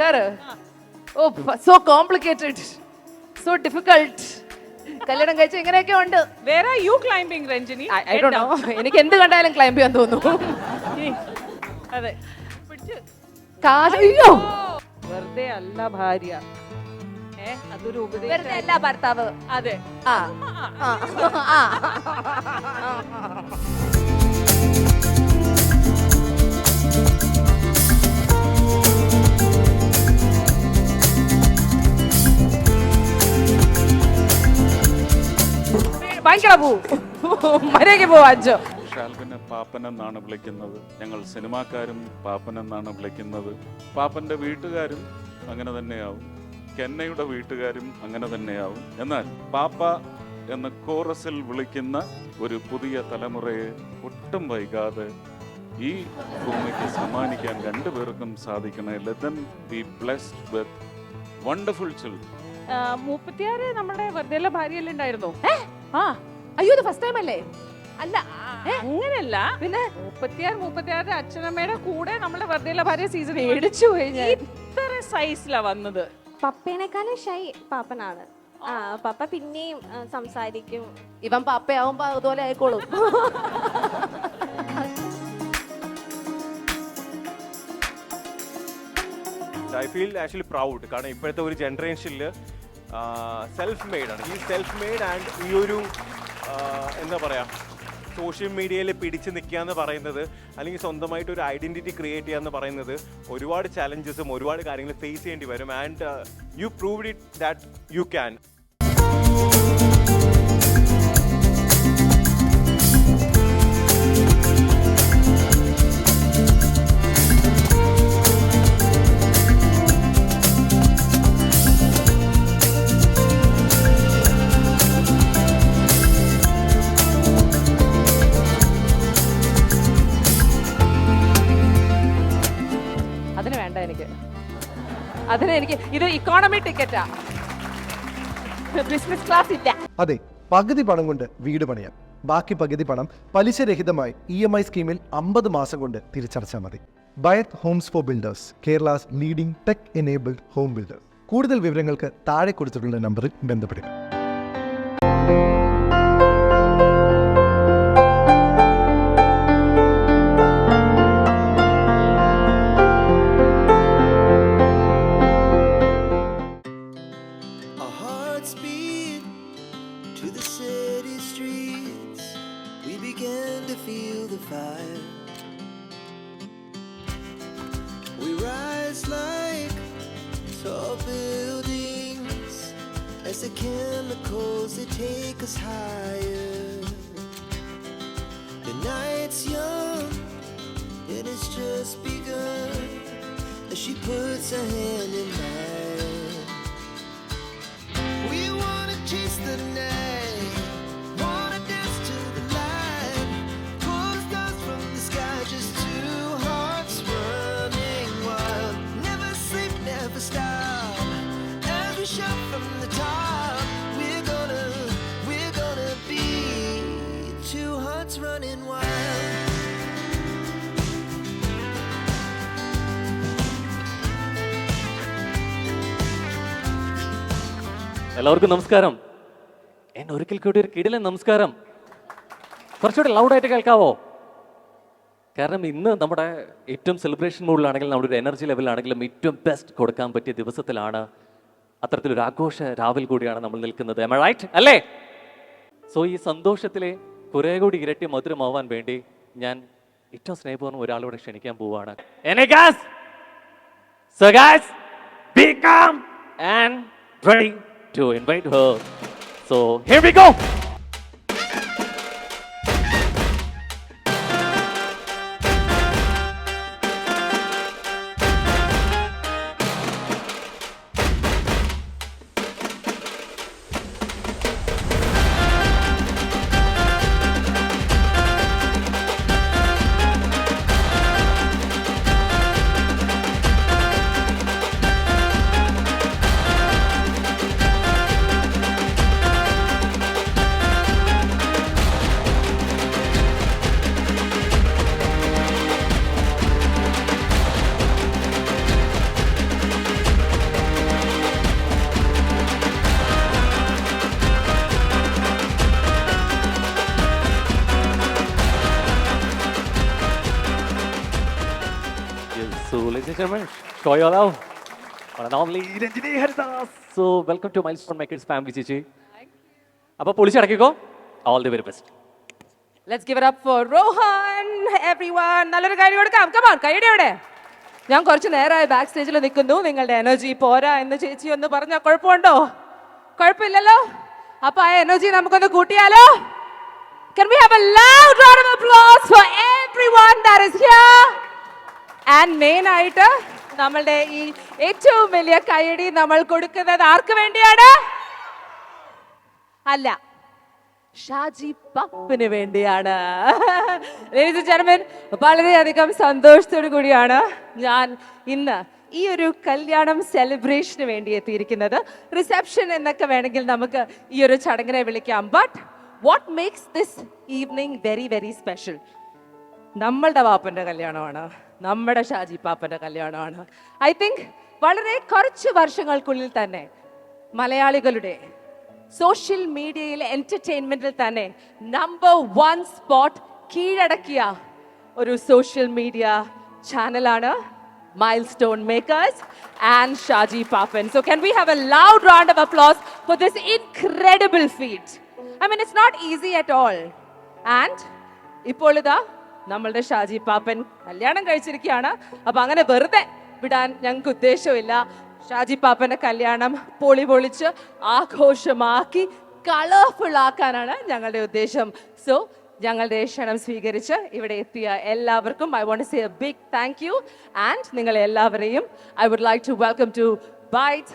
കേറ്. ഓ so complicated, so difficult. കല്യാണം കഴിച്ച ഇങ്ങനെയൊക്കെ ഉണ്ട്. Where are you climbing, Ranjini? I don't know. എനിക്ക് എന്ത് കണ്ടാലും ക്ലൈംബ് ചെയ്യാൻ തോന്നുന്നു. അതെ, പിടിച്ച്. അയ്യോ, വെറുതെ അല്ല ഭാര്യ, അതൊരു ഉപദേശം. വെറുതെ അല്ല ഭർത്താവ്. അതെ. ആ ഭയങ്കര മര്യാദയ്ക്ക് പോവാച്ചോ. ഷാൽബിനെ പാപ്പൻ എന്നാണ് വിളിക്കുന്നത്. ഞങ്ങൾ സിനിമാക്കാരും പാപ്പൻ എന്നാണ് വിളിക്കുന്നത്. പാപ്പന്റെ വീട്ടുകാരും അങ്ങനെ തന്നെയാവും, കെന്നയുടെ വീട്ടുകാരും അങ്ങനെ തന്നെയാവും. എന്നാൽ പാപ്പ എന്ന കോറസിൽ വിളിക്കുന്ന ഒരു പുതിയ തലമുറയെ ഒട്ടും വൈകാതെ ഈ ഭൂമിക്ക് സമ്മാനിക്കാൻ രണ്ടുപേർക്കും സാധിക്കണേ. Let them be blessed with wonderful children. 36 നമ്മുടെ വെറുതെ ഭാര്യയല്ലേ ഉണ്ടായിരുന്നു? അയ്യോ, ഇത് ഫസ്റ്റ് ടൈം അല്ലേ? അല്ല, അങ്ങനെയല്ല. പിന്നെ 36 അച്ഛനമ്മയുടെ കൂടെ നമ്മുടെ വെറുതെ ഭാര്യ സീസൺ മേടിച്ചു കഴിഞ്ഞാൽ ഇത്ര സൈസിലാ വന്നത്. പപ്പേനേക്കാളും ഷൈ പാപ്പനാണ്. പപ്പ പിന്നെയും സംസാരിക്കും. ഇവൻ പാപ്പയാവുമ്പോ അതുപോലെ ആയിക്കോളും. I feel actually proud. കാരണം ഇപ്പോഴത്തെ ഒരു ജനറേഷനിൽ സെൽഫ് മെയ്ഡാണ്. ഈ സെൽഫ് മെയ്ഡ് ആൻഡ് ഈ ഒരു എന്താ പറയുക, സോഷ്യൽ മീഡിയയിൽ പിടിച്ച് നിൽക്കുക എന്ന് പറയുന്നത്, അല്ലെങ്കിൽ സ്വന്തമായിട്ട് ഒരു ഐഡൻറ്റിറ്റി ക്രിയേറ്റ് ചെയ്യുക എന്ന് പറയുന്നത് ഒരുപാട് ചലഞ്ചസും ഒരുപാട് കാര്യങ്ങൾ ഫേസ് ചെയ്യേണ്ടി വരും. And you proved it that you can. എനിക്ക് ഇത് ഇക്കോണമി ടിക്കറ്റാ, ബിസിനസ് ക്ലാസ് ഇല്ല. അതെ, പകുതി പണം കൊണ്ട് വീട് പണിയാം, ബാക്കി പകുതി പണം പലിശരഹിതമായി EMI സ്കീമിൽ 50 മാസം കൊണ്ട് തിരിച്ചടച്ചാൽ മതി. Byte Homes for builders, Kerala's leading tech enabled home builders. കൂടുതൽ വിവരങ്ങൾക്ക് താഴെ കൊടുത്തിട്ടുള്ള നമ്പറിൽ ബന്ധപ്പെടുക. Tall buildings as the chemicals they take us higher. The night's young and it's just begun as she puts her hand in mine. We wanna chase the night, wanna dance to the light, pull the stars from the sky, just two hearts running wild. Never sleep, never stop. Every shot from the top, we're gonna be two hearts running wild. എല്ലാവർക്കും നമസ്കാരം. എന്നെ ഒരിക്കൽ കൂടി ഒരു കിടിലൻ നമസ്കാരം. കുറച്ചുകൂടി ലൗഡായിട്ട് കേൾക്കാവോ? കാരണം ഇന്ന് നമ്മുടെ ഏറ്റവും സെലിബ്രേഷൻ മൂഡിലാണെങ്കിലും നമ്മുടെ ഒരു എനർജി ലെവലിലാണെങ്കിലും ഏറ്റവും ബെസ്റ്റ് കൊടുക്കാൻ പറ്റിയ ദിവസത്തിലാണ്. അത്തരത്തിലൊരു ആഘോഷ രാവിൽ കൂടിയാണ് നമ്മൾ നിൽക്കുന്നത്. Am I right? അല്ലേ? സോ ഈ സന്തോഷത്തിലെ കുറേ കൂടി ഇരട്ടി മധുരമാവാൻ വേണ്ടി ഞാൻ ഏറ്റവും സ്നേഹപൂർവ്വം ഒരാളോട് ക്ഷണിക്കാൻ പോവുകയാണ്. So guys, be calm and ready to invite her. So here we go. Ladies and gentlemen, show your love. One and only Ranjini Haridas. So, welcome to Milestone Makers family, ചേച്ചി. അപ്പോൾ പൊളിച്ചടക്കിക്കോ. All the very best. Let's give it up for Rohan, everyone. നല്ലൊരു കൈ കൊടുക്കാം. Come on, കൈയുടെ അവിടെ. ഞാൻ കുറച്ച് നേരമായി ബാക്ക് സ്റ്റേജിൽ നിൽക്കുന്നു. നിങ്ങളുടെ എനർജി പോരാ എന്ന് ചേച്ചി ഒന്ന് പറഞ്ഞാൽ കുഴപ്പമുണ്ടോ? കുഴപ്പമില്ലല്ലോ. അപ്പൊ ആ എനർജി നമുക്കൊന്ന് കൂട്ടിയാലോ? Can we have a loud round of applause for everyone that is here? And main ആയിട്ട് നമ്മളുടെ ഈ ഏറ്റവും വലിയ കൈയടി നമ്മൾ കൊടുക്കുന്നത് ആർക്ക് വേണ്ടിയാണ്? അല്ല, ഷാജി പാപ്പന് വേണ്ടിയാണ്. Ladies and gentlemen, വളരെയധികം സന്തോഷത്തോടു കൂടിയാണ് ഞാൻ ഇന്ന് ഈ ഒരു കല്യാണം സെലിബ്രേഷന് വേണ്ടി എത്തിയിരിക്കുന്നത്. റിസപ്ഷൻ എന്നൊക്കെ വേണമെങ്കിൽ നമുക്ക് ഈ ഒരു ചടങ്ങിനെ വിളിക്കാം. But what makes this evening very very special? നമ്മളുടെ പാപ്പൻ്റെ കല്യാണമാണ്, നമ്മുടെ ഷാജി പാപ്പൻ്റെ കല്യാണമാണ്. ഐ തിങ്ക് വളരെ കുറച്ച് വർഷങ്ങൾക്കുള്ളിൽ തന്നെ മലയാളികളുടെ സോഷ്യൽ മീഡിയയിലെ എന്റർടൈൻമെന്റിൽ തന്നെ നമ്പർ 1 സ്പോട്ട് കീഴടക്കിയ ഒരു സോഷ്യൽ മീഡിയ ചാനലാണ് Milestone Makers and Shaji Papan. So can we have a loud round of applause for this incredible feat? I mean, it's not easy at all. And ഇപ്പോൾ ഇതാ നമ്മളുടെ ഷാജി പാപ്പൻ കല്യാണം കഴിച്ചിരിക്കുകയാണ്. അപ്പൊ അങ്ങനെ വെറുതെ വിടാൻ ഞങ്ങൾക്ക് ഉദ്ദേശമില്ല. ഷാജി പാപ്പന്റെ കല്യാണം പൊളിച്ച് ആഘോഷമാക്കി കളർഫുൾ ആക്കാനാണ് ഞങ്ങളുടെ ഉദ്ദേശം. സോ ഞങ്ങളുടെ ക്ഷണം സ്വീകരിച്ച് ഇവിടെ എത്തിയ എല്ലാവർക്കും I want to say a big thank you. And നിങ്ങളെ എല്ലാവരെയും I would like to welcome to Byte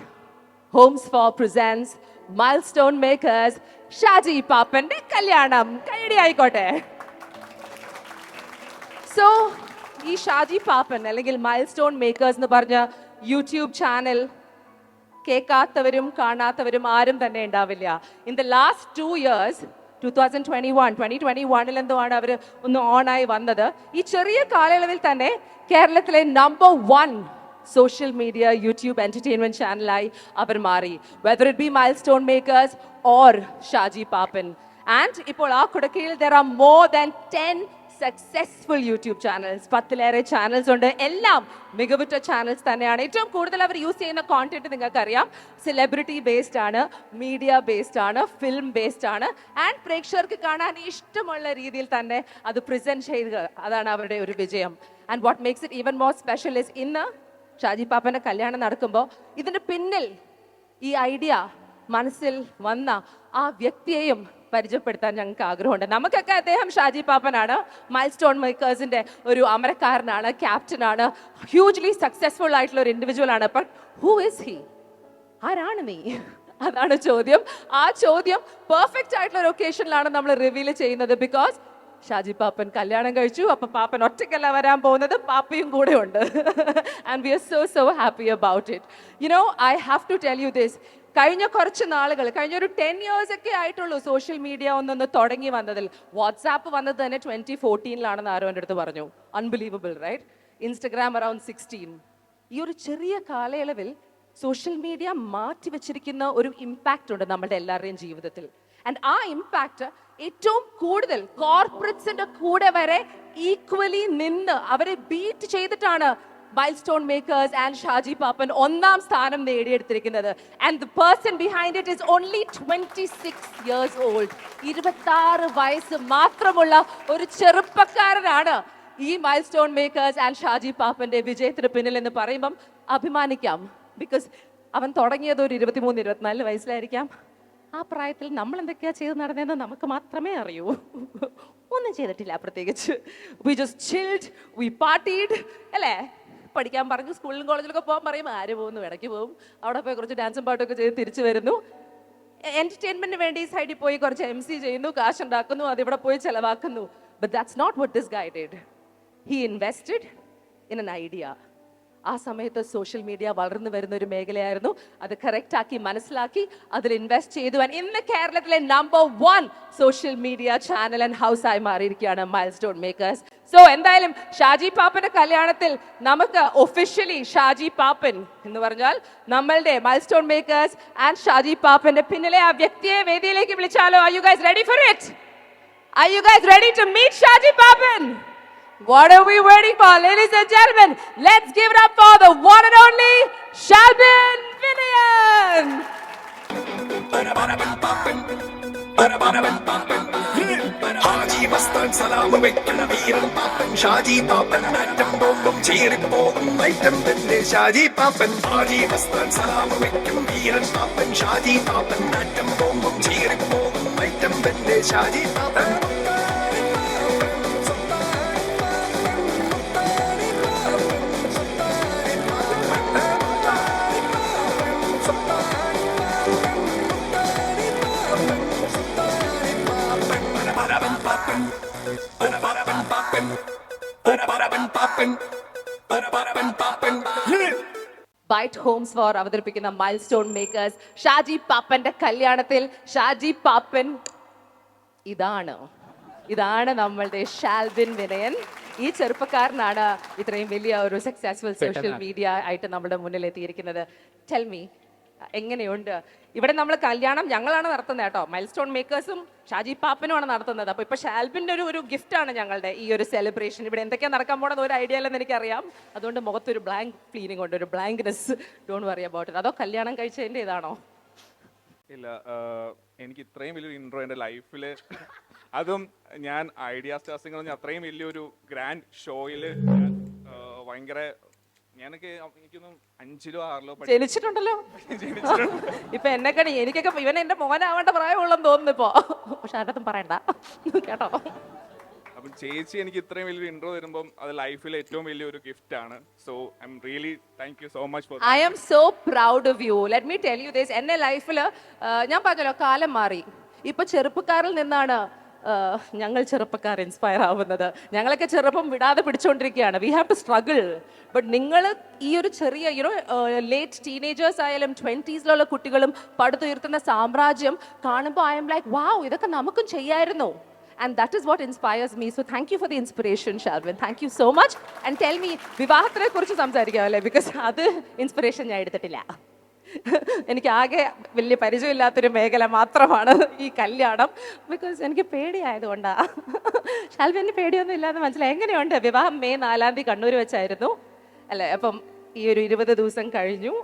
Homes for presents Milestone Makers Shaji പാപ്പന്റെ കല്യാണം. കൈയടി ആയിക്കോട്ടെ. സോ ഈ ഷാജി പാപ്പൻ അല്ലെങ്കിൽ മൈൽസ്റ്റോൺ മേക്കേഴ്സ് എന്ന് പറഞ്ഞ യൂട്യൂബ് ചാനൽ കേൾക്കാത്തവരും കാണാത്തവരും ആരും തന്നെ ഉണ്ടാവില്ല. ഇൻ ദ ലാസ്റ്റ് 2 years 2021 എന്തോമാണ് അവർ ഒന്ന് ഓണായി വന്നത്. ഈ ചെറിയ കാലയളവിൽ തന്നെ കേരളത്തിലെ number 1 social media YouTube entertainment ചാനലായി അവർ മാറി. Whether it be Milestone Makers or Shaji Pappan. And ഇപ്പോൾ ആ കുടക്കീഴിൽ there are more than 10 successful YouTube channels. 10ലേറെ ചാനൽസ് ഉണ്ട്. എല്ലാം മികവുറ്റ ചാനൽസ് തന്നെയാണ്. ഏറ്റവും കൂടുതൽ അവർ യൂസ് ചെയ്യുന്ന കോണ്ടന്റ് നിങ്ങൾക്കറിയാം, സെലിബ്രിറ്റി ബേസ്ഡ് ആണ്, മീഡിയ ബേസ്ഡ് ആണ്, ഫിലിം ബേസ്ഡ് ആണ്. ആൻഡ് പ്രേക്ഷകർക്ക് കാണാൻ ഇഷ്ടമുള്ള രീതിയിൽ തന്നെ അത് പ്രസന്റ് ചെയ്യുക, അതാണ് അവരുടെ ഒരു വിജയം. And what makes it even more special is ഇന്ന് ഷാജി പാപ്പന്റെ കല്യാണം നടക്കുമ്പോൾ ഇതിന്റെ പിന്നിൽ ഈ ഐഡിയ മനസ്സിൽ വന്ന ആ വ്യക്തിയെയും പരിചയപ്പെടുത്താൻ ഞങ്ങൾക്ക് ആഗ്രഹമുണ്ട്. നമുക്കൊക്കെ അദ്ദേഹം ഷാജി പാപ്പനാണ്, മൈൽസ്റ്റോൺ മേക്കേഴ്സിന്റെ ഒരു അമരക്കാരനാണ്, ക്യാപ്റ്റനാണ്, ഹ്യൂജ്ലി സക്സസ്ഫുൾ ആയിട്ടുള്ള ഒരു ഇൻഡിവിജ്വൽ ആണ്. But who is he? ആരാണ് നീ? അതാണ് ചോദ്യം. ആ ചോദ്യം പെർഫെക്റ്റ് ആയിട്ടുള്ള ഒരു ഒക്കേഷനിലാണ് നമ്മൾ റിവീൽ ചെയ്യുന്നത്. ബിക്കോസ് ഷാജി പാപ്പൻ കല്യാണം കഴിച്ചു. അപ്പൊ പാപ്പൻ ഒറ്റയ്ക്കല്ല വരാൻ പോകുന്നത്, പാപ്പയും കൂടെ ഉണ്ട്. And we are so happy about it. You know, I have to tell you this. കഴിഞ്ഞ കുറച്ച് നാളുകൾ, കഴിഞ്ഞ ഒരു 10 years ഒക്കെ ആയിട്ടുള്ളൂ സോഷ്യൽ മീഡിയ ഒന്നൊന്ന് തുടങ്ങി വന്നതിൽ. വാട്സാപ്പ് വന്നത് തന്നെ 2014 ആരോ എൻ്റെ അടുത്ത് പറഞ്ഞു. Unbelievable, right? Instagram around 16. ഈ ഒരു ചെറിയ കാലയളവിൽ സോഷ്യൽ മീഡിയ മാറ്റി വെച്ചിരിക്കുന്ന ഒരു ഇമ്പാക്റ്റ് ഉണ്ട് നമ്മുടെ എല്ലാവരുടെയും ജീവിതത്തിൽ. ആൻഡ് ആ ഇമ്പാക്റ്റ് ഏറ്റവും കൂടുതൽ കോർപ്പറേറ്റ്സിന്റെ കൂടെ വരെ ഈക്വലി നിന്ന് അവരെ ബീറ്റ് ചെയ്തിട്ടാണ് Milestone Makers and Shaji Pappan 1ാം സ്ഥാനം നേടിയെടുത്തിരിക്കുന്നത്. And the person behind it is only 26 years old. 26 വയസ്സ് മാത്രമുള്ള ഒരു ചെറുപ്പക്കാരനാണ് ഈ മൈൽസ്റ്റോൺ മേക്കേഴ്സ് ആൻഡ് ഷാജി പാപ്പന്റെ വിജയത്തിന് പിന്നിൽ എന്ന് പറയുമ്പം അഭിമാനിക്കാം. ബിക്കോസ് അവൻ തുടങ്ങിയത് ഒരു 23-24 വയസ്സിലായിരിക്കാം. ആ പ്രായത്തിൽ നമ്മൾ എന്തൊക്കെയാ ചെയ്ത് നടന്നതെന്ന് നമുക്ക് മാത്രമേ അറിയൂ. ഒന്നും ചെയ്തിട്ടില്ല പ്രത്യേകിച്ച്. വി ജസ്റ്റ് ചിൽഡ്, വി പാർട്ടീഡ്, അല്ലേ? പഠിക്കാൻ പറഞ്ഞു, സ്കൂളിലും കോളേജിലൊക്കെ പോകാൻ പറയും, ആര് പോകുന്നു? ഇടയ്ക്ക് പോകും, അവിടെ പോയി കുറച്ച് ഡാൻസും പാട്ടൊക്കെ ചെയ്ത് തിരിച്ചു വരുന്നു. എന്റർടൈൻമെന്റിന് വേണ്ടി സൈഡിൽ പോയി കുറച്ച് MC ചെയ്യുന്നു, കാശുണ്ടാക്കുന്നു, അതിവിടെ പോയി ചെലവാക്കുന്നു. But that's not what this guy did. He invested in an idea. ആ സമയത്ത് സോഷ്യൽ മീഡിയ വളർന്നു വരുന്ന ഒരു മേഖലയായിരുന്നു. അത് കറക്റ്റ് ആക്കി മനസ്സിലാക്കി അതിൽ ഇൻവെസ്റ്റ് ചെയ്തു. ഇന്ന് കേരളത്തിലെ number 1 social media channel and house ആയി മാറിയിരിക്കുകയാണ് മൈൽസ്റ്റോൺ മേക്കേഴ്സ്. സോ എന്തായാലും ഷാജി പാപ്പന്റെ കല്യാണത്തിൽ നമുക്ക് ഒഫീഷ്യലി ഷാജി പാപ്പൻ എന്ന് പറഞ്ഞാൽ നമ്മളുടെ മൈൽസ്റ്റോൺ മേക്കേഴ്സ് ആൻഡ് ഷാജി പാപ്പന്റെ പിന്നിലെ ആ വ്യക്തിയെ വേദിയിലേക്ക് വിളിച്ചാലോ? Are you guys ready for it? Are you guys ready to meet Shaji Papan? What are we waiting for, ladies and gentlemen? Let's give it up for the one and only Shalvin Vinayan. Haji Mastan Salam വെക്കണ വീരൻ പാപ്പൻ ഷാജി പാപ്പൻ atom ബോംബും ചീറിപ്പോകും item തന്നെ ഷാജി പാപ്പൻ ഹാജി മസ്താൻ സലാമ് വെക്കും വീരൻ പാപ്പൻ ഷാജി പാപ്പൻ atom ബോംബും ചീറിപ്പോകും item തന്നെ ഷാജി പാപ്പൻ byte Homes four അവതരിപ്പിക്കുന്ന mile stone Makers Shaji പാപ്പന്റെ കല്യാണത്തിൽ ഷാജി പാപ്പൻ ഇതാണ് നമ്മളുടെ ഷാൽവിൻ വിനയൻ. ഈ ചെറുപ്പക്കാരനാണ് ഇത്രയും വലിയ ഒരു സക്സസ്ഫുൾ സോഷ്യൽ മീഡിയ ആയിട്ട് നമ്മുടെ മുന്നിൽ എത്തിയിരിക്കുന്നത്. ടെൽ മീ, എങ്ങനെയുണ്ട് ഇവിടെ? നമ്മൾ കല്യാണം ഞങ്ങളാണ് നടത്തുന്നത് കേട്ടോ, മൈൽ സ്റ്റോൺ മേക്കേഴ്സും ഷാജി പാപ്പനുമാണ് നടത്തുന്നത്. അപ്പോൾ ഇപ്പോൾ ഷാൽബിൻ്റെ ഒരു ഗിഫ്റ്റാണ് ഞങ്ങളുടെ ഈ ഒരു സെലിബ്രേഷൻ. ഇവിടെ എന്തൊക്കെയാണ് നടക്കാൻ പോണെന്ന് ഒരു ഐഡിയ ഇല്ലെന്ന് എനിക്കറിയാം. അതുകൊണ്ട് മുഖത്തൊരു ബ്ലാങ്ക് ഫീലിംഗ് ഉണ്ട്, ഒരു blankness. Don't worry about it. അതോ കല്യാണം കഴിച്ചതിൻ്റെ ഇതാണോ? ഇല്ല, എനിക്ക് ഇത്രയും വലിയൊരു ഇൻട്രോ എൻ്റെ ലൈഫിൽ, അതും ഞാൻ ഐഡിയ സ്റ്റാർസിംഗ് എന്ന് പറഞ്ഞാൽ അത്രയും വലിയൊരു ഗ്രാൻഡ് ഷോയിൽ ഭയങ്കര, എനിക്കൊന്നും 5ലോ 6ലോ ജനിച്ചിട്ടുണ്ടല്ലോ. ഇപ്പൊ എന്നെ കണി എനിക്കൊക്കെ ഇവൻ എന്റെ മോനാവേണ്ട പ്രായമുള്ളെന്ന് തോന്നുന്നു ഇപ്പോ. പക്ഷെ ആരത്തും പറയണ്ട കേട്ടോ. അപ്പം ചേച്ചി എനിക്ക് ഇത്രയും വലിയൊരു ഇൻട്രോ തരുമ്പം അത് ലൈഫിലെ ഏറ്റവും വലിയൊരു ഗിഫ്റ്റ് ആണ്. So I am really thank you so much for. I am so proud of you. Let me tell you this. എന്റെ ലൈഫിൽ ഞാൻ പറഞ്ഞല്ലോ കാലം മാറി. ഇപ്പൊ ചെറുപ്പക്കാരിൽ നിന്നാണ് ഞങ്ങൾ ചെറുപ്പക്കാർ ഇൻസ്പയർ ആവുന്നത്. ഞങ്ങളൊക്കെ ചെറുപ്പം വിടാതെ പിടിച്ചുകൊണ്ടിരിക്കുകയാണ്. We have to struggle. But നിങ്ങൾ ഈ ഒരു ചെറിയ ലേറ്റ് ടീനേജേഴ്സ് ആയാലും 20s കുട്ടികളും പടുത്തുയർത്തുന്ന സാമ്രാജ്യം കാണുമ്പോൾ ഐ എം ലൈക്ക് വാവ്, ഇതൊക്കെ നമുക്കും ചെയ്യായിരുന്നു. And that is what inspires me. So thank you for the inspiration, Shalvin. Thank you so much. And tell me, വിവാഹത്തിനെ കുറിച്ച് സംസാരിക്കാമല്ലേ? ബിക്കോസ് അത് ഇൻസ്പിറേഷൻ ഞാൻ എടുത്തിട്ടില്ല. എനിക്ക് ആകെ വലിയ പരിചയമില്ലാത്തൊരു മേഖല മാത്രമാണ് ഈ കല്യാണം. ബിക്കോസ് എനിക്ക് പേടിയായതുകൊണ്ടാണ്. ഷാൽവിന് പേടിയൊന്നും ഇല്ലാതെ മനസ്സിലായി. എങ്ങനെയുണ്ട് വിവാഹം? May 4 കണ്ണൂർ വെച്ചായിരുന്നു അല്ലേ? അപ്പം ഈ ഒരു 20 ദിവസം കഴിഞ്ഞു,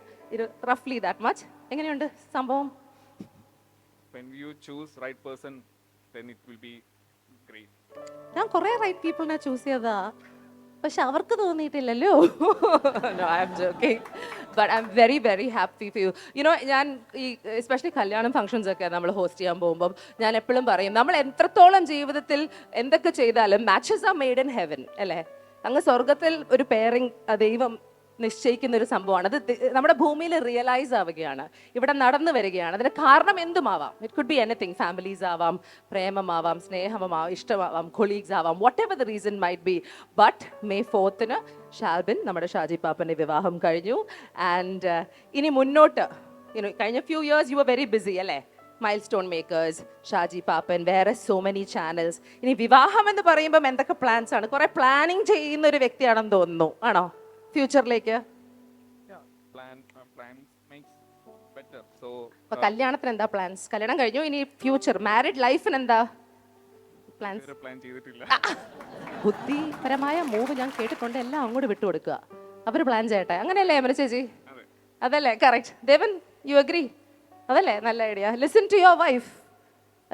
റഫ്ലി ദാറ്റ് മച്ച്. എങ്ങനെയുണ്ട് സംഭവം? When you choose right person, then it will be great. ഞാൻ കുറേ റൈറ്റ് പീപ്പിളിനെ ചൂസ് ചെയ്തതാ, പക്ഷെ അവർക്ക് തോന്നിയിട്ടില്ലല്ലോ. No, I am joking. But I'm very, very happy for you. You know, ഞാൻ ഈ എസ്പെഷ്യലി കല്യാണം ഫംഗ്ഷൻസ് ഒക്കെ നമ്മൾ ഹോസ്റ്റ് ചെയ്യാൻ പോകുമ്പം ഞാൻ എപ്പോഴും പറയും, നമ്മൾ എത്രത്തോളം ജീവിതത്തിൽ എന്തൊക്കെ ചെയ്താലും matches are made in heaven അല്ലേ? അങ്ങ് സ്വർഗത്തിൽ ഒരു പെയറിംഗ് ദൈവം നിശ്ചയിക്കുന്ന ഒരു സംഭവമാണ്. അത് നമ്മുടെ ഭൂമിയിൽ റിയലൈസ് ആവുകയാണ്, ഇവിടെ നടന്നു വരികയാണ്. അതിന് കാരണം എന്തുമാവാം. It could be anything. Families ആവാം, പ്രേമമാവാം, സ്നേഹമാവാം, ഇഷ്ടമാവാം, കൊളീഗ്സ് ആവാം, whatever the reason might be. But May 4 Shalbin, നമ്മുടെ ഷാജി പാപ്പൻ്റെ വിവാഹം കഴിഞ്ഞു. ആൻഡ് ഇനി മുന്നോട്ട് കഴിഞ്ഞ few years you are very busy അല്ലേ? Milestone Makers, Shaji Pappan, വേറെ സോ മെനി ചാനൽസ്. ഇനി വിവാഹം എന്ന് പറയുമ്പം എന്തൊക്കെ പ്ലാൻസ് ആണ്? കുറെ പ്ലാനിങ് ചെയ്യുന്ന ഒരു വ്യക്തിയാണെന്ന് തോന്നുന്നു, ആണോ? ഫ്യൂച്ചറിലേക്ക് കല്യാണത്തിന് എന്താ പ്ലാൻസ്? കല്യാണം കഴിഞ്ഞു, ഇനി ഫ്യൂച്ചർ മാരിഡ് ലൈഫിന് എന്താ പ്ലാൻസ്? ബുദ്ധിപരമായ മൂവ് ഞാൻ കേട്ടിട്ടുണ്ട്, എല്ലാം അങ്ങോട്ട് വിട്ടുകൊടുക്കുക, അവർ പ്ലാൻ ചെയ്യട്ടെ. അങ്ങനെയല്ലേ അമര ചേച്ചി? അതല്ലേ കറക്റ്റ്? ദേവൻ, യു അഗ്രി? അതല്ലേ നല്ല idea? Listen to your wife.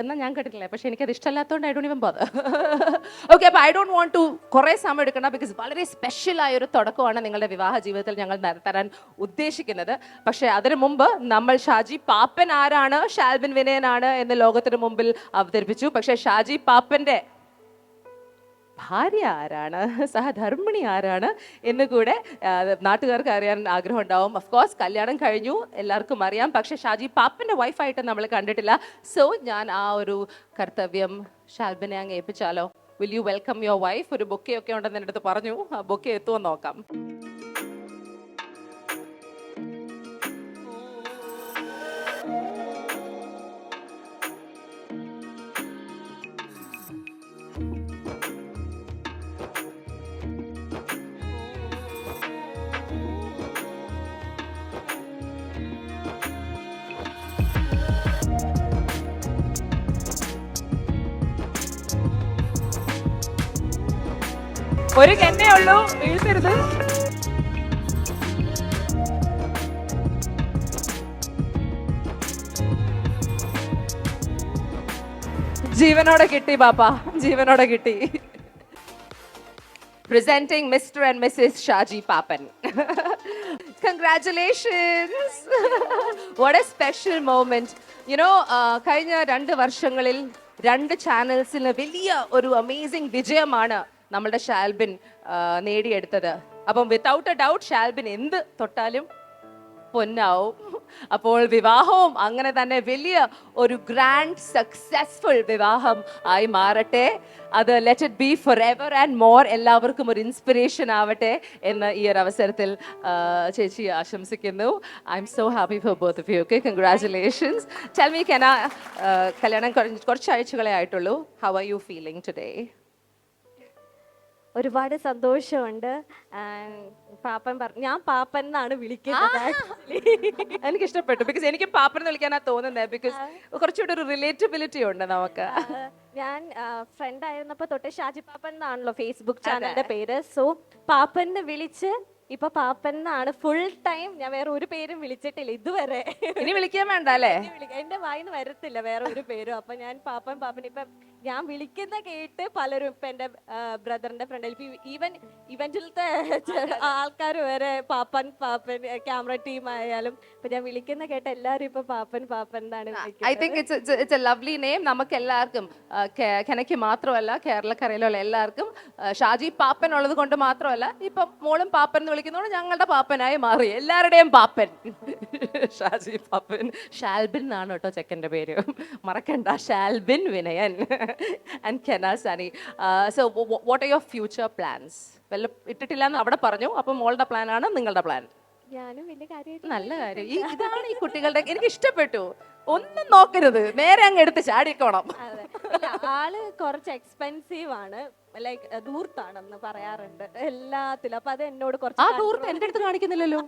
എന്നാൽ ഞാൻ കേട്ടിട്ടില്ല, പക്ഷെ എനിക്കത് ഇഷ്ടമല്ലാത്തതുകൊണ്ട് I don't even bother. Okay, അപ്പോൾ ഐ ഡോണ്ട് വാണ്ട് ടു കുറേ സമയം എടുക്കണം. ബിക്കോസ് വളരെ സ്പെഷ്യലായ ഒരു തുടക്കമാണ് നിങ്ങളുടെ വിവാഹ ജീവിതത്തിൽ ഞങ്ങൾ തരാൻ ഉദ്ദേശിക്കുന്നത്. പക്ഷേ അതിനു മുമ്പ് നമ്മൾ ഷാജി പാപ്പൻ ആരാണ്, ഷാൽബിൻ വിനയനാണ് എന്ന് ലോകത്തിന് മുമ്പിൽ അവതരിപ്പിച്ചു. പക്ഷേ ഷാജി പാപ്പൻ്റെ ഭാര്യ ആരാണ്, സഹധർമ്മിണി ആരാണ് എന്ന് കൂടെ നാട്ടുകാർക്ക് അറിയാൻ ആഗ്രഹം ഉണ്ടാവും. ഓഫ്കോഴ്സ് കല്യാണം കഴിഞ്ഞു, എല്ലാവർക്കും അറിയാം. പക്ഷെ ഷാജി പാപ്പൻ്റെ വൈഫായിട്ട് നമ്മൾ കണ്ടിട്ടില്ല. സോ ഞാൻ ആ ഒരു കർത്തവ്യം ഷാൽബിനെ അങ്ങ് ഏൽപ്പിച്ചാലോ? Will you welcome your wife? ഒരു ബൊക്കെ ഒക്കെ ഉണ്ടെന്ന് എൻ്റെ അടുത്ത് പറഞ്ഞു. ആ ബൊക്കെ എത്തുമെന്ന് നോക്കാം. ഒരു കെന്നേ ഉള്ളൂ, വീഴ്ത്തരുത്. ജീവനോടെ കിട്ടി പാപ്പ, ജീവനോടെ കിട്ടി. Presenting Mr. and Mrs. Shaji Papan. Congratulations. What a special moment. You know, കഴിഞ്ഞ 2 വർഷങ്ങളിൽ 2 ചാനൽസിന് വലിയ ഒരു അമേസിംഗ് വിജയമാണ് നമ്മളുടെ ഷാൽബിൻ നേടിയെടുത്തത്. അപ്പം വിത്തൗട്ട് എ ഡൗട്ട് ഷാൽബിൻ എന്ത് തൊട്ടാലും പൊന്നാവും. അപ്പോൾ വിവാഹവും അങ്ങനെ തന്നെ വലിയ ഒരു ഗ്രാൻഡ് സക്സസ്ഫുൾ വിവാഹം ആയി മാറട്ടെ. അത് let it be for ever and more. എല്ലാവർക്കും ഒരു ഇൻസ്പിറേഷൻ ആവട്ടെ എന്ന് ഈ ഒരു അവസരത്തിൽ ചേച്ചി ആശംസിക്കുന്നു. I'm so happy for both of you. Okay, congratulations. Tell me കെന, കല്യാണം കുറച്ച് ആഴ്ചകളെ ആയിട്ടുള്ളൂ. How are you feeling today? ഒരുപാട് സന്തോഷമുണ്ട്. പാപ്പൻ ഞാൻ പാപ്പൻ എന്നാണ് വിളിക്കുന്നത്. എനിക്ക് ഇഷ്ടപ്പെട്ടു, ബിക്കോസ് എനിക്ക് പാപ്പൻ എന്ന് വിളിക്കാനാ തോന്നുന്നത്. ബിക്കോസ് കുറച്ചുകൂടി ഒരു റിലേറ്റബിലിറ്റി ഉണ്ട് നമുക്ക്. ഞാൻ ഫ്രണ്ട് ആയിരുന്നപ്പോ തൊട്ട് ഷാജി പാപ്പൻ എന്നാണല്ലോ ഫേസ്ബുക്ക് ചാനലിന്റെ പേര്. സോ പാപ്പൻ വിളിച്ച് ഇപ്പൊ പാപ്പൻ എന്നാണ് ഫുൾ ടൈം. ഞാൻ വേറെ ഒരു പേരും വിളിച്ചിട്ടില്ല ഇതുവരെ. ഇനി വിളിക്കാൻ വേണ്ട അല്ലേ? എന്റെ വായിന്ന് വരത്തില്ല വേറെ ഒരു പേരും. അപ്പൊ ഞാൻ പാപ്പൻ പാപ്പൻ ഇപ്പൊ ഞാൻ വിളിക്കുന്ന കേട്ട് പലരും ഇപ്പൊ എന്റെ ബ്രദറിന്റെ ഫ്രണ്ടിൽ ഈവൻ ഇവന്റിലത്തെ ആൾക്കാർ വരെ പാപ്പൻ പാപ്പൻ, ക്യാമറ ടീം ആയാലും ഇപ്പൊ ഞാൻ വിളിക്കുന്ന കേട്ട് എല്ലാരും ഇപ്പൊ പാപ്പൻ പാപ്പൻ എന്നാണ് I think it's A lovely name. നമുക്ക് എല്ലാവർക്കും, കെനയ്ക്ക് മാത്രമല്ല കേരളക്കരയിലുള്ള എല്ലാവർക്കും ഷാജി പാപ്പൻ ഉള്ളത് കൊണ്ട് മാത്രമല്ല, ഇപ്പൊ മോളും പാപ്പൻ എന്ന് വിളിക്കുന്നതുകൊണ്ട് ഞങ്ങളുടെ പാപ്പനായി മാറി. എല്ലാവരുടെയും പാപ്പൻ ഷാജി പാപ്പൻ. ഷാൽബിൻ എന്നാണ് കേട്ടോ ചെക്കൻ്റെ പേര്, മറക്കണ്ട. ഷാൽബിൻ വിനയൻ ആൻഡ് കെന സനി. So what are your future plans? വല്ല ഇട്ടിട്ടില്ല എന്ന് അവിടെ പറഞ്ഞു. അപ്പം മോളുടെ പ്ലാനാണ് നിങ്ങളുടെ പ്ലാൻ? ഞാനും വലിയ കാര്യമായിട്ട് നല്ല കാര്യം. ഇതാണ് ഈ കുട്ടികളുടെ, എനിക്ക് ഇഷ്ടപ്പെട്ടു. ഒന്നും നോക്കരുത്, നേരെ അങ്ങ് എടുത്ത് ചാടിക്കോണം. ആള് കുറച്ച് എക്സ്പെൻസീവ് ആണ്, ലൈക്ക് ദൂർത്താണെന്ന് പറയാറുണ്ട് എല്ലാത്തിലും. അപ്പൊ അത് എന്നോട് കുറച്ച് ആ ദൂർത്ത് എന്റെ അടുത്ത് കാണിക്കുന്നില്ലല്ലോ.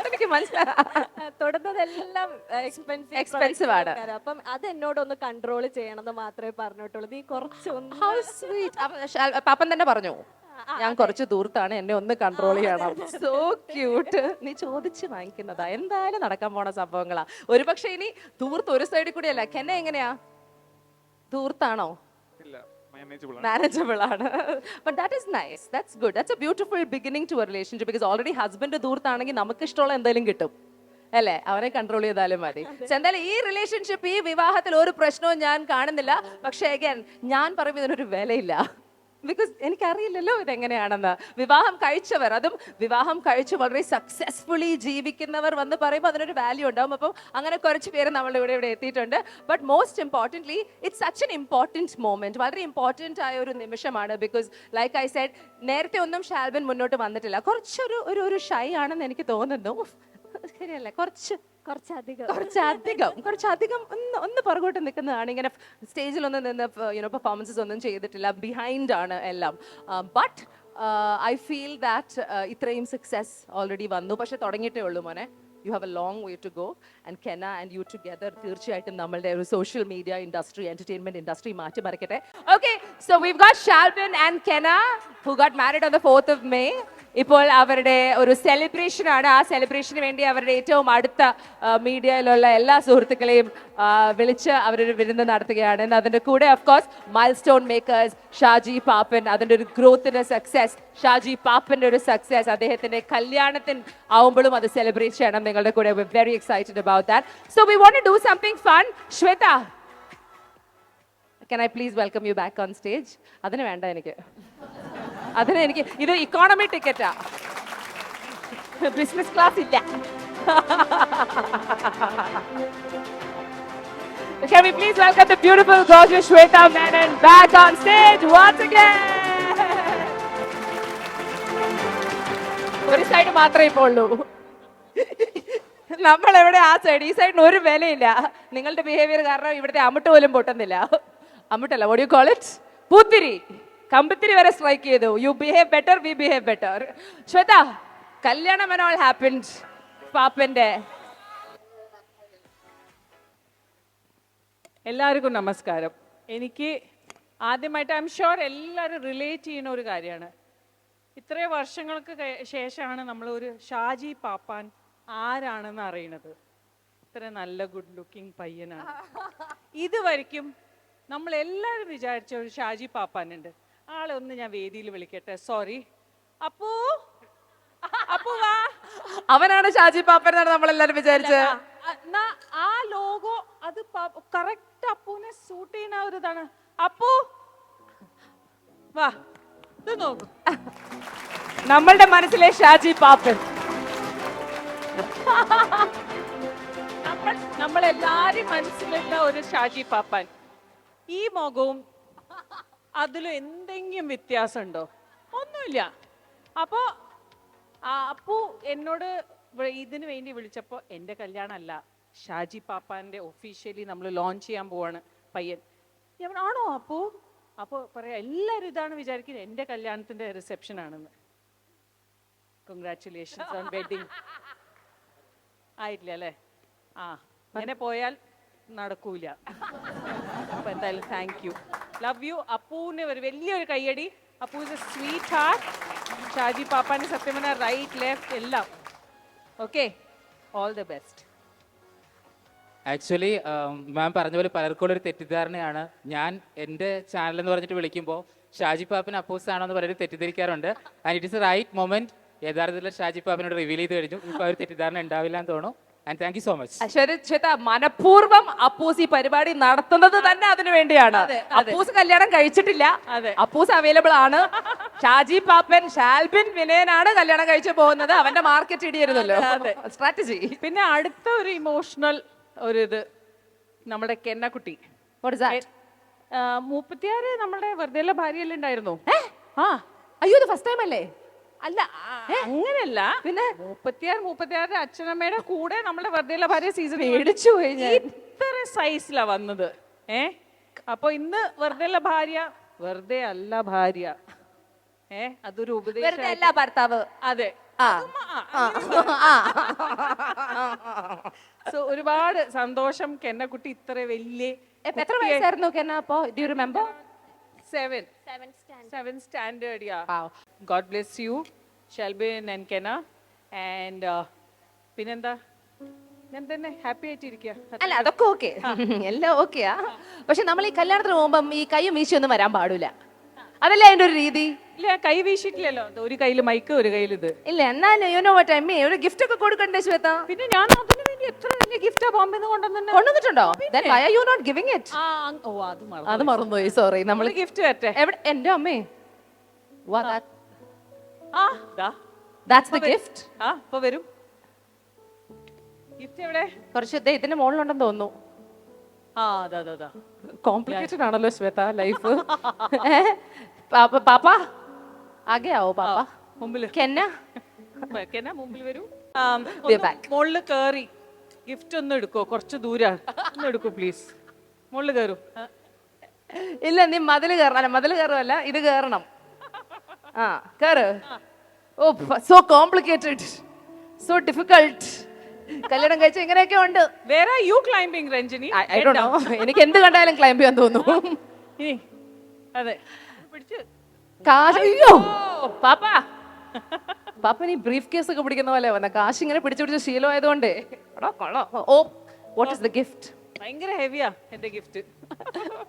എനിക്ക് മനസ്സിലായി, തൊടുന്നതെല്ലാം എക്സ്പെൻസീവ് ആണ്. അപ്പം അത് എന്നോടൊന്ന് കൺട്രോൾ ചെയ്യണമെന്ന് മാത്രമേ പറഞ്ഞിട്ടുള്ളൂ. നീ കുറച്ചൊന്ന് പാപ്പൻ തന്നെ പറഞ്ഞു, ഞാൻ കുറച്ച് ദൂർത്താണ്, എന്നെ ഒന്ന് കൺട്രോൾ ചെയ്യണം. So cute. നീ ചോദിച്ച് വാങ്ങിക്കുന്നതാ, എന്തായാലും നടക്കാൻ പോണ സംഭവങ്ങളാ. ഒരുപക്ഷെ ഇനി ദൂർത്ത് ഒരു സൈഡിൽ കൂടി അല്ല. കെന്നെ എങ്ങനെയാ, ദൂർത്താണോ? Manageable ആണ്. But that is nice. That's good. That's a beautiful beginning to a relationship, because already husband ദൂർത്താണെങ്കിൽ നമുക്ക് ഇഷ്ടമുള്ള എന്തെങ്കിലും കിട്ടും അല്ലേ? അവനെ കൺട്രോൾ ചെയ്താലും മതി. എന്തായാലും ഈ റിലേഷൻഷിപ്പ്, ഈ വിവാഹത്തിൽ ഒരു പ്രശ്നവും ഞാൻ കാണുന്നില്ല. പക്ഷേ അഗൈൻ ഞാൻ പറയുമ്പോൾ ഇതിനൊരു വിലയില്ല. ബിക്കോസ് എനിക്കറിയില്ലല്ലോ ഇതെങ്ങനെയാണെന്ന്. വിവാഹം കഴിച്ചവർ, അതും വിവാഹം കഴിച്ച് വളരെ സക്സസ്ഫുള്ളി ജീവിക്കുന്നവർ വന്ന് പറയുമ്പോൾ അതിനൊരു വാല്യൂ ഉണ്ടാവും. അപ്പം അങ്ങനെ കുറച്ച് പേര് നമ്മളുടെ ഇവിടെ എത്തിയിട്ടുണ്ട്. But most importantly it's such an important moment. വളരെ ഇമ്പോർട്ടൻ്റ് ആയ ഒരു നിമിഷമാണ്. ബിക്കോസ് ലൈക്ക് ഐ സെഡ്, നേരത്തെ ഒന്നും ഷാൽബിൻ മുന്നോട്ട് വന്നിട്ടില്ല. കുറച്ചൊരു ഷൈ ആണെന്ന് എനിക്ക് തോന്നുന്നു. ശരിയല്ലേ? കുറച്ചധികം ഒന്ന് പുറകോട്ട് നിൽക്കുന്നതാണ്. ഇങ്ങനെ സ്റ്റേജിലൊന്നും നിന്ന് പെർഫോമൻസസ് ഒന്നും ചെയ്തിട്ടില്ല. ബിഹൈൻഡ് ആണ് എല്ലാം. ബട്ട് ഐ ഫീൽ ദാറ്റ് ഇത്രയും സക്സസ് ഓൾറെഡി വന്നു. പക്ഷെ തുടങ്ങിയിട്ടേ ഉള്ളൂ മോനെ. You have a long way to go, and Kenna and you together തീർച്ചയായിട്ടും നമ്മളുടെ ഒരു social media industry, entertainment industry മാറ്റി മറിക്കട്ടെ. Okay, so we've got Shalvin and Kenna who got married on the 4th of May. ഇപ്പോൾ അവരുടെ ഒരു celebration ആണ്. ആ സെലിബ്രേഷന് വേണ്ടി അവരുടെ ഏറ്റവും അടുത്ത മീഡിയയിലുള്ള എല്ലാ സുഹൃത്തുക്കളെയും വിളിച്ച് അവരൊരു വിരുന്ന് നടത്തുകയാണ്. അതിൻ്റെ കൂടെ of course Milestone Makers Shaji Pappan, അതിൻ്റെ ഒരു ഗ്രോത്തിന്റെ സക്സസ്, ഷാജി പാപ്പൻ്റെ ഒരു സക്സസ്, അദ്ദേഹത്തിൻ്റെ കല്യാണത്തിന് ആവുമ്പോഴും അത് സെലിബ്രേറ്റ് ചെയ്യണം നിങ്ങളുടെ കൂടെ. We're very excited about that. So we want to do something fun. Shweta, can I please welcome you back on stage? അതിന് വേണ്ട എനിക്ക്, ഇത് ഇക്കോണമി ടിക്കറ്റാ, ബിസിനസ് ക്ലാസ് ഇല്ല. Can we please welcome the beautiful, gorgeous Shweta Menon back on stage once again? ഒരു side മാത്രമേ ഇപ്പോൾ ഉള്ളൂ. നമ്മൾ എവിടെ? ആ സൈഡ്. ഈ സൈഡിന് ഒരു വിലയില്ല. നിങ്ങളുടെ ബിഹേവിയർ കാരണം ഇവിടുത്തെ അമ്മിട്ട് പോലും പൊട്ടുന്നില്ല. അമ്മിട്ടല്ല, what do you call it? പൂത്തിരി, കമ്പത്തിരി വരെ സ്ട്രൈക്ക് ചെയ്തു. You behave better, we behave better. Shweta, കല്യാണം and all happened. പാപ്പന്റെ. എല്ലാവർക്കും നമസ്കാരം. എനിക്ക് ആദ്യമായിട്ട് ഐ എം ഷുവർ എല്ലാവരും റിലേറ്റ് ചെയ്യുന്ന ഒരു കാര്യമാണ്. ഇത്രയും വർഷങ്ങൾക്ക് ശേഷമാണ് നമ്മൾ ഒരു ഷാജി പാപ്പാൻ ആരാണെന്ന് അറിയണത്. ഇത്ര നല്ല ഗുഡ് ലുക്കിംഗ് പയ്യനാണ്. ഇതുവരെയ്ക്കും നമ്മൾ എല്ലാവരും വിചാരിച്ച ഒരു ഷാജി പാപ്പാനുണ്ട്. ആളെ ഒന്ന് ഞാൻ വേദിയിൽ വിളിക്കട്ടെ. സോറി, അപ്പൂ അപ്പൂ വാ. അവനാണ് ഷാജി പാപ്പൻ എന്നാണ് നമ്മളെല്ലാരും വിചാരിച്ചത്. ആ ലോഗോ അത് കറക്റ്റ് അപ്പൂനെ സൂട്ട് ചെയ്യുന്ന ഒരു ഇതാണ്. അപ്പൂ വാ, ഇത് നോക്കൂ, നമ്മളുടെ മനസ്സിലെ ഷാജി പാപ്പൻ. നമ്മളെല്ലാരും മനസ്സിലുള്ള ഒരു ഷാജി പാപ്പാൻ. ഈ മുഖവും അതിലും എന്തെങ്കിലും വ്യത്യാസമുണ്ടോ? ഒന്നുമില്ല. അപ്പോ അപ്പു എന്നോട് ഇതിനു വേണ്ടി വിളിച്ചപ്പോൾ എൻ്റെ കല്യാണമല്ല, ഷാജി പാപ്പാൻ്റെ ഒഫീഷ്യലി നമ്മൾ ലോഞ്ച് ചെയ്യാൻ പോവാണ് പയ്യൻ. ആണോ അപ്പു? അപ്പോൾ പറയാം എല്ലാവരും ഇതാണ് വിചാരിക്കുന്നത്, എൻ്റെ കല്യാണത്തിൻ്റെ റിസപ്ഷൻ ആണെന്ന്. Congratulations on wedding. ആയിട്ടില്ല അല്ലേ? അങ്ങനെ പോയാൽ നടക്കൂല. അപ്പൊ എന്തായാലും താങ്ക് യു, ലവ് യു. അപ്പൂവിന് ഒരു വലിയൊരു കയ്യടി. Appu is a sweetheart. Shaji പാപ്പാന്റെ സത്യം പറഞ്ഞാൽ റൈറ്റ് ലെഫ്റ്റ് എല്ലാം. Okay, all the best. Actually ma'am പറഞ്ഞ പോലെ പലർക്കും ഒരു തെറ്റിദ്ധാരണയാണ്. ഞാൻ എൻ്റെ ചാനൽ എന്ന് പറഞ്ഞിട്ട് വിളിക്കുമ്പോൾ ഷാജി പാപ്പൻ അപ്പൂസ് ആണോ എന്ന് പലരും തെറ്റിദ്ധരിക്കാറുണ്ട്. And it is a right moment. യഥാർത്ഥത്തിൽ ഷാജി പാപ്പനോട് റിവീൽ ചെയ്ത് കഴിഞ്ഞു. ഇപ്പോൾ ഒരു തെറ്റിദ്ധാരണ ഉണ്ടാവില്ല എന്ന് തോന്നുന്നു. And thank you so much. Shweta, മനഃപൂർവ്വം അപ്പൂസ് ഈ പരിപാടി നടത്തുന്നത് തന്നെ അതിനു വേണ്ടിയാണ്. അപ്പൂസ് കല്യാണം കഴിച്ചിട്ടില്ല, അപ്പൂസ് അവൈലബിൾ ആണ്. ഷാജി പാപ്പൻ ഷാൽബിൻ വിനയനാണ് കല്യാണം കഴിച്ചു പോകുന്നത്. അവന്റെ മാർക്കറ്റ് ഇടിയരുതല്ലോ, സ്ട്രാറ്റജി. പിന്നെ അടുത്ത ഒരു ഇമോഷണൽ ഒരു ഇത് നമ്മുടെ കെന്നക്കുട്ടി. മൂപ്പത്തിയാറ് നമ്മുടെ വെറുതെ ഭാര്യയെല്ലാം ഉണ്ടായിരുന്നു. അയ്യോ, ഇത് ഫസ്റ്റ് ടൈം അല്ലേ? അല്ല, അങ്ങനെയല്ല. പിന്നെ മൂപ്പത്തിയാറ് അച്ഛനമ്മയുടെ കൂടെ നമ്മുടെ വെറുതെ ഭാര്യ സീസൺ മേടിച്ചു കഴിഞ്ഞാൽ ഇത്ര സൈസിലാ വന്നത്. അപ്പൊ ഇന്ന് വെറുതെ ഭാര്യ, വെറുതെ അല്ല ഭാര്യ, അതൊരു ഉപദേശം അല്ല ഭർത്താവ്. അതെ. സോ ഒരുപാട് സന്തോഷം. കെന്നക്കുട്ടി ഇത്ര വലിയ എത്ര വയസ്സായിരുന്നു കെന്ന അപ്പോ? Do you remember? 7th standard. Yeah. Wow. God bless you, Shalbin and Kenna. And പിന്നെന്താ, ഞാൻ തന്നെ ഹാപ്പി ആയിട്ടിരിക്കുക. അല്ല, അതൊക്കെ ഓക്കെ, എല്ലാം ഓക്കെയാ. പക്ഷെ നമ്മൾ ഈ കല്യാണത്തിന് പോകുമ്പം ഈ കൈയും വീശിയൊന്നും വരാൻ പാടില്ല. അതല്ലേ അതിന്റെ ഒരു രീതി? ഇല്ല, കൈ വീശിട്ടില്ലല്ലോ. ഒരു കയ്യിൽ മൈക്ക്, ഒരു കയ്യിൽ ഇത്. ഇല്ല, എന്നാലും you know what I mean, ഒരു ഗിഫ്റ്റ് ഒക്കെ കൊടുക്കണ്ടേ ശ്വേത? പിന്നെ ഞാൻ അതിന് വേണ്ടി എത്ര വലിയ ഗിഫ്റ്റാ ബോംബെന്ന് കൊണ്ടുവന്നിട്ടുണ്ടോ? Then why are you not giving it? അത് മറന്നുപോയി, സോറി. നമ്മൾ ഗിഫ്റ്റ് തരട്ടെ. എവിടെ? എന്റെ അമ്മേ, that's the gift. ഇപ്പൊ വരും. ഗിഫ്റ്റ് എവിടെ? കുറച്ച് ഇതിന്റെ മുകളിലുണ്ടെന്ന് തോന്നുന്നു. അതാ കോംപ്ലിക്കേറ്റഡ് ആണല്ലോ ശ്വേത ലൈഫ്. പാപ്പ ആകെ ആവോ? പാപ്പ മുമ്പിൽ. കെന്ന മുമ്പിൽ വരൂ. മുകളിൽ കേറി ഗിഫ്റ്റ് ഒന്ന് എടുക്കോ? കുറച്ച് ദൂരാണ്, ഒന്ന് എടുക്കൂ പ്ലീസ്. മുകളിൽ കയറൂ. ഇല്ല, നീ മതില് കയറണം. മതില് കയറുമല്ല, ഇത് കയറണം. കേറ്. ഓ, സോ കോംപ്ലിക്കേറ്റഡ്, സോ ഡിഫിക്കൾട്ട്. കല്യാണം കഴിച്ച ഇങ്ങനെയൊക്കെ ഉണ്ട്. Where are you climbing, Ranjini? I don't know. എനിക്ക് എന്ത് കണ്ടാലും ക്ലൈംബ് ചെയ്യാൻ തോന്നുന്നു. അതെ, പിടിച്ച്. അയ്യോ പാപ്പ നീ ബ്രീഫ് കേസ് ഒക്കെ പിടിക്കുന്ന പോലെ വന്ന കാശ് ഇങ്ങനെ പിടിച്ചു ശീലമായതുകൊണ്ട്. ഓ, വാട്ട് ഇസ് ദ ഗിഫ്റ്റ്? ഭയങ്കര ഹെവിയാ എന്റെ ഗിഫ്റ്റ്.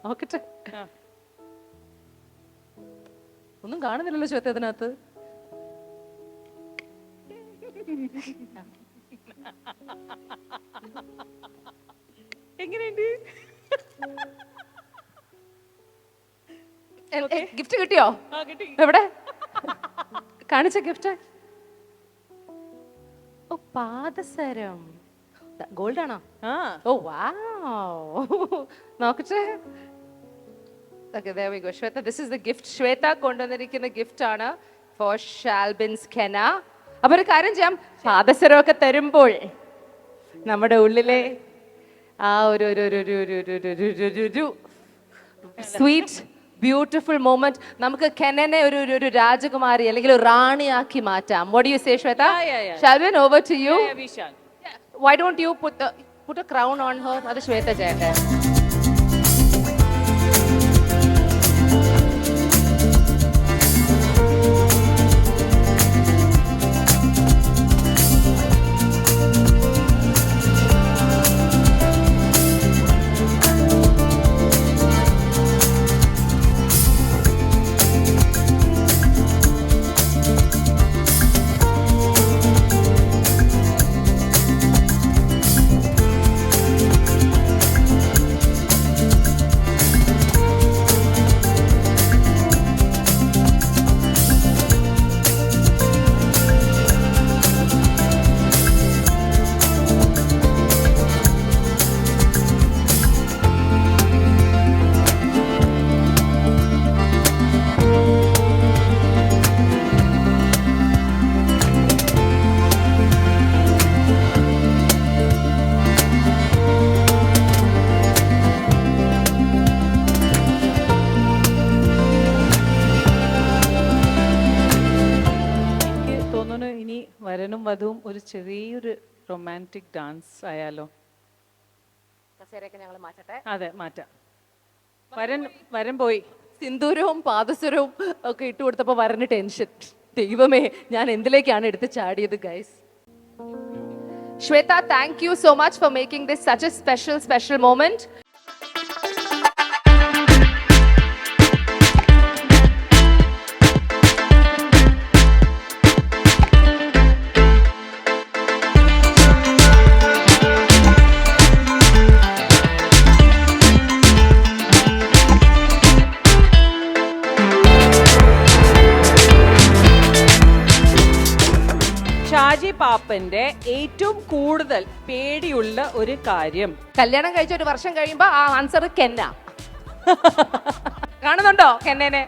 നോക്കട്ടെ. ഒന്നും കാണുന്നില്ലല്ലോ ശ്വേത അതിനകത്ത്. എങ്ങനെയുണ്ട്? ഗിഫ്റ്റ് കിട്ടിയോ? എവിടെ കാണിച്ച ഗിഫ്റ്റ്? ഓ, പാദസരം. ഗോൾഡ് ആണോ? ഓ വാവ്, നോക്കട്ടെ. Okay, there we go. Shweta, this is the gift. Shweta കൊണ്ടുവന്നിരിക്കുന്ന ഗിഫ്റ്റ് ആണ് for Shalbin's Kenna. അപ്പൊ ഒരു കാര്യം ചെയ്യാം, പാദസരമൊക്കെ തരുമ്പോൾ നമ്മുടെ ഉള്ളിലെ ആ ഒരു സ്വീറ്റ് ബ്യൂട്ടിഫുൾ മൊമെന്റ് നമുക്ക് കെന്നനെ ഒരു രാജകുമാരി അല്ലെങ്കിൽ ഒരു റാണിയാക്കി മാറ്റാം. What do you say, Shweta? Shalbin, over to you. Why don't you put a crown on her? അത് ശ്വേത ചെയ്യട്ടെ. വരനും വധുവും ഒരു ചെറിയൊരു റൊമാൻറ്റിക് ഡാൻസ് ആയാലോ? കസേരയൊക്കെ ഞങ്ങൾ മാറ്റട്ടെ. അതെ, മാറ്റാം. വരൻ പോയി. സിന്ദൂരവും പാദസരവും ഒക്കെ ഇട്ട് കൊടുത്തപ്പോൾ വരന് ടെൻഷൻ. ദൈവമേ, ഞാൻ എന്തിലേക്കാണ് എടുത്ത് ചാടിയത് guys. Shweta, thank you so much for making this such a special moment. Shaji പാപ്പന്റെ ഏറ്റവും കൂടുതൽ പേടിയുള്ള ഒരു കാര്യം. കല്യാണം കഴിച്ച ഒരു വർഷം കഴിയുമ്പോ ആ ആൻസർ കെന്ന. കാണുന്നുണ്ടോ കെന്നേനെ?